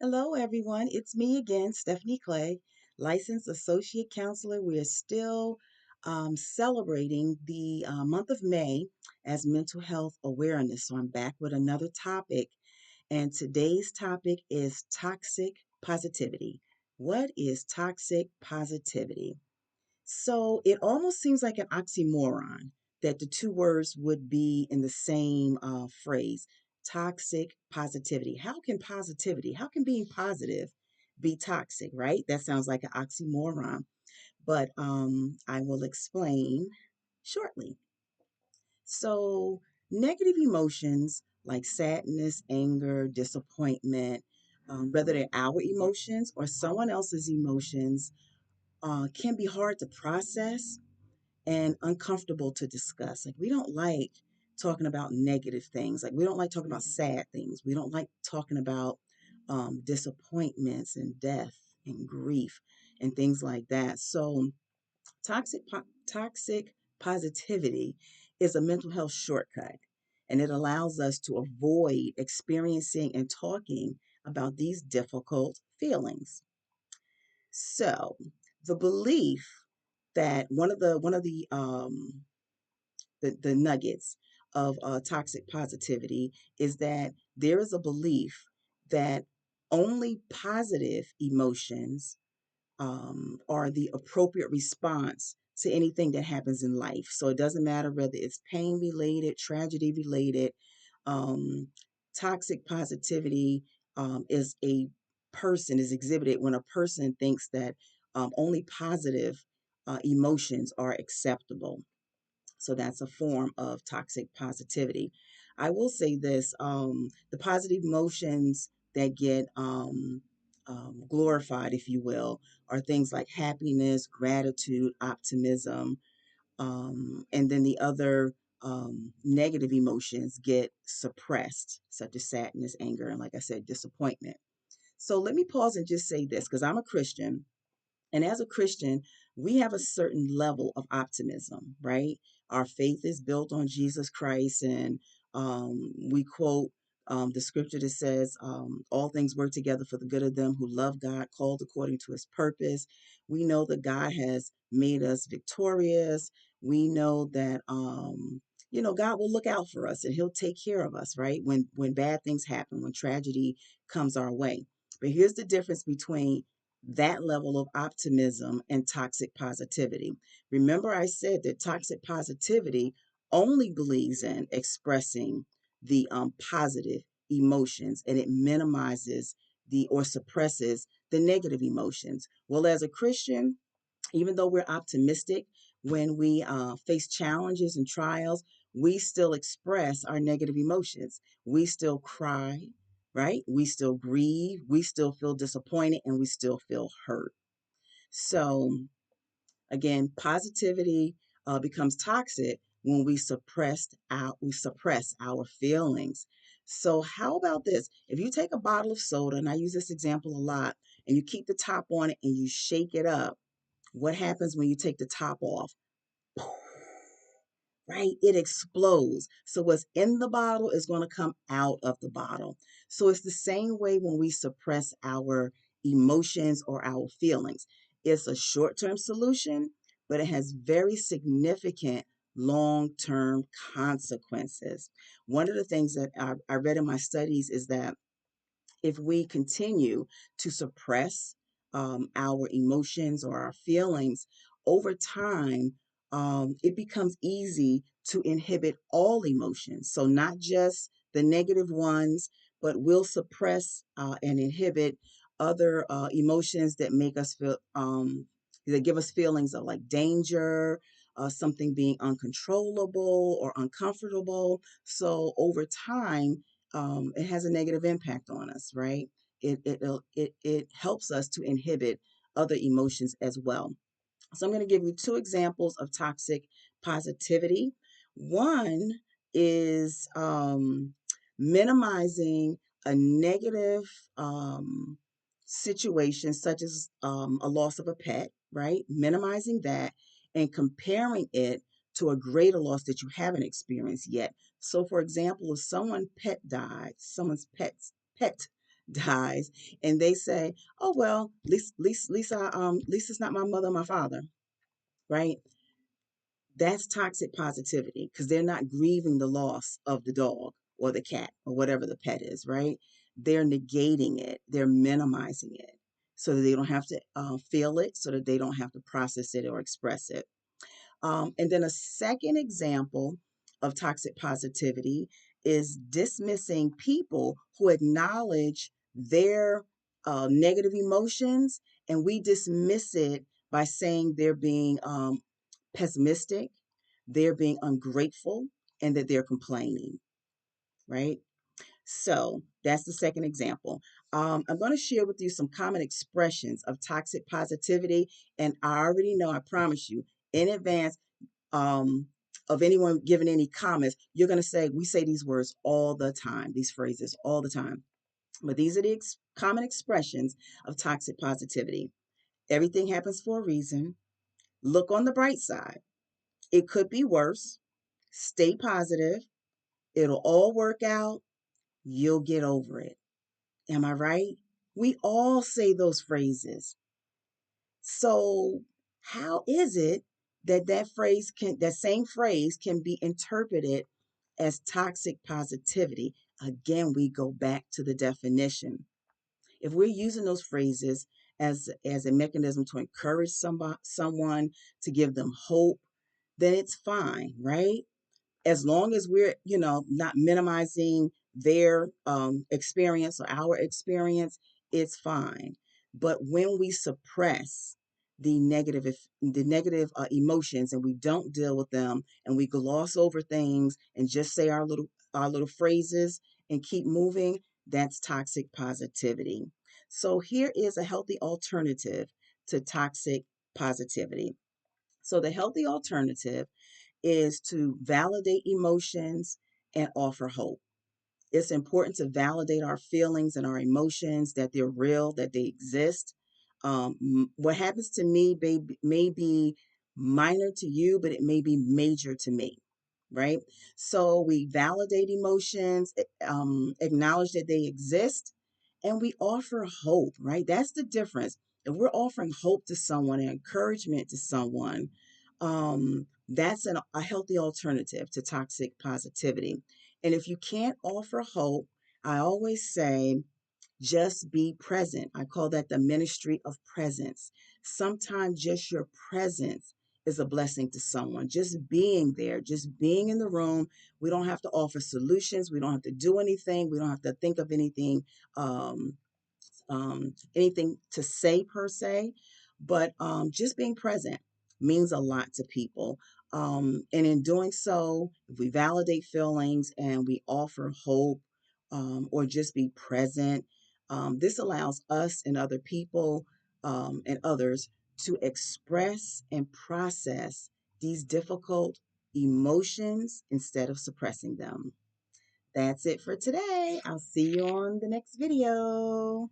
Hello, everyone. It's me again, Stephanie Clegg, licensed associate counselor. We are still celebrating the month of May as Mental Health Awareness. So I'm back with another topic, and today's topic is toxic positivity. What is toxic positivity? So it almost seems like an oxymoron that the two words would be in the same phrase, toxic positivity. How can being positive be toxic, right? That sounds like an oxymoron, but I will explain shortly. So, negative emotions like sadness, anger, disappointment, whether they're our emotions or someone else's emotions, can be hard to process and uncomfortable to discuss. Like, we don't like talking about negative things. Like, we don't like talking about sad things. We don't like talking about disappointments and death and grief and things like that. So, toxic positivity is a mental health shortcut, and it allows us to avoid experiencing and talking about these difficult feelings. So, the belief that one of the nuggets of toxic positivity is that there is a belief that only positive emotions are the appropriate response to anything that happens in life. So it doesn't matter whether it's pain related, tragedy related. Um, Toxic positivity is exhibited when a person thinks that only positive emotions are acceptable. So that's a form of toxic positivity. I will say this, the positive emotions that get glorified, if you will, are things like happiness, gratitude, optimism, and then the other negative emotions get suppressed, such as sadness, anger, and like I said, disappointment. So let me pause and just say this because I'm a Christian. And as a Christian, we have a certain level of optimism, right? Our faith is built on Jesus Christ, and we quote the scripture that says, all things work together for the good of them who love God, called according to his purpose. We know that God has made us victorious. We know that, God will look out for us and he'll take care of us, right? When bad things happen, when tragedy comes our way. But here's the difference between that level of optimism and toxic positivity. Remember, I said that toxic positivity only believes in expressing the positive emotions, and it minimizes the or suppresses the negative emotions. Well, as a Christian, even though we're optimistic, when we face challenges and trials, we still express our negative emotions. We still cry, right? We still grieve. We still feel disappointed, and we still feel hurt. So, again, positivity becomes toxic when we suppress our feelings. So, how about this? If you take a bottle of soda, and I use this example a lot, and you keep the top on it and you shake it up, what happens when you take the top off? Right? It explodes. So what's in the bottle is going to come out of the bottle. So it's the same way when we suppress our emotions or our feelings. It's a short-term solution, but it has very significant long-term consequences. One of the things that I read in my studies is that if we continue to suppress our emotions or our feelings over time, it becomes easy to inhibit all emotions. So, not just the negative ones, but we'll suppress and inhibit other emotions that make us feel, that give us feelings of like danger, something being uncontrollable or uncomfortable. So, over time, it has a negative impact on us, right? It helps us to inhibit other emotions as well. So I'm going to give you two examples of toxic positivity. One is minimizing a negative situation, such as a loss of a pet, right? Minimizing that and comparing it to a greater loss that you haven't experienced yet. So, for example, if someone's pet dies, and they say, "Oh well, at least it's not my mother or my father," right? That's toxic positivity because they're not grieving the loss of the dog or the cat or whatever the pet is, right? They're negating it, they're minimizing it so that they don't have to feel it, so that they don't have to process it or express it. And then a second example of toxic positivity is dismissing people who acknowledge their negative emotions, and we dismiss it by saying they're being pessimistic, they're being ungrateful, and that they're complaining, right? So that's the second example. I'm going to share with you some common expressions of toxic positivity, and I already know, I promise you in advance, um, of anyone giving any comments, you're going to say, we say these words all the time, these phrases all the time. But these are the common expressions of toxic positivity. Everything happens for a reason. Look on the bright side. It could be worse. Stay positive. It'll all work out. You'll get over it. Am I right? We all say those phrases. So, how is it that that same phrase can be interpreted as toxic positivity? Again, we go back to the definition. If we're using those phrases as a mechanism to encourage someone, to give them hope, then it's fine, right? As long as we're, not minimizing their experience or our experience, it's fine. But when we suppress the negative emotions, and we don't deal with them, and we gloss over things and just say our little phrases and keep moving, that's toxic positivity. So here is a healthy alternative to toxic positivity. So the healthy alternative is to validate emotions and offer hope. It's important to validate our feelings and our emotions, that they're real, that they exist. What happens to me may be minor to you, but it may be major to me, right? So we validate emotions, acknowledge that they exist, and we offer hope, right? That's the difference. If we're offering hope to someone and encouragement to someone, that's a healthy alternative to toxic positivity. And if you can't offer hope, I always say, just be present. I call that the ministry of presence. Sometimes just your presence is a blessing to someone. Just being there, just being in the room. We don't have to offer solutions. We don't have to do anything. We don't have to think of um, anything to say per se, but just being present means a lot to people. And in doing so, if we validate feelings and we offer hope, or just be present, this allows us and other people, and others to express and process these difficult emotions instead of suppressing them. That's it for today. I'll see you on the next video.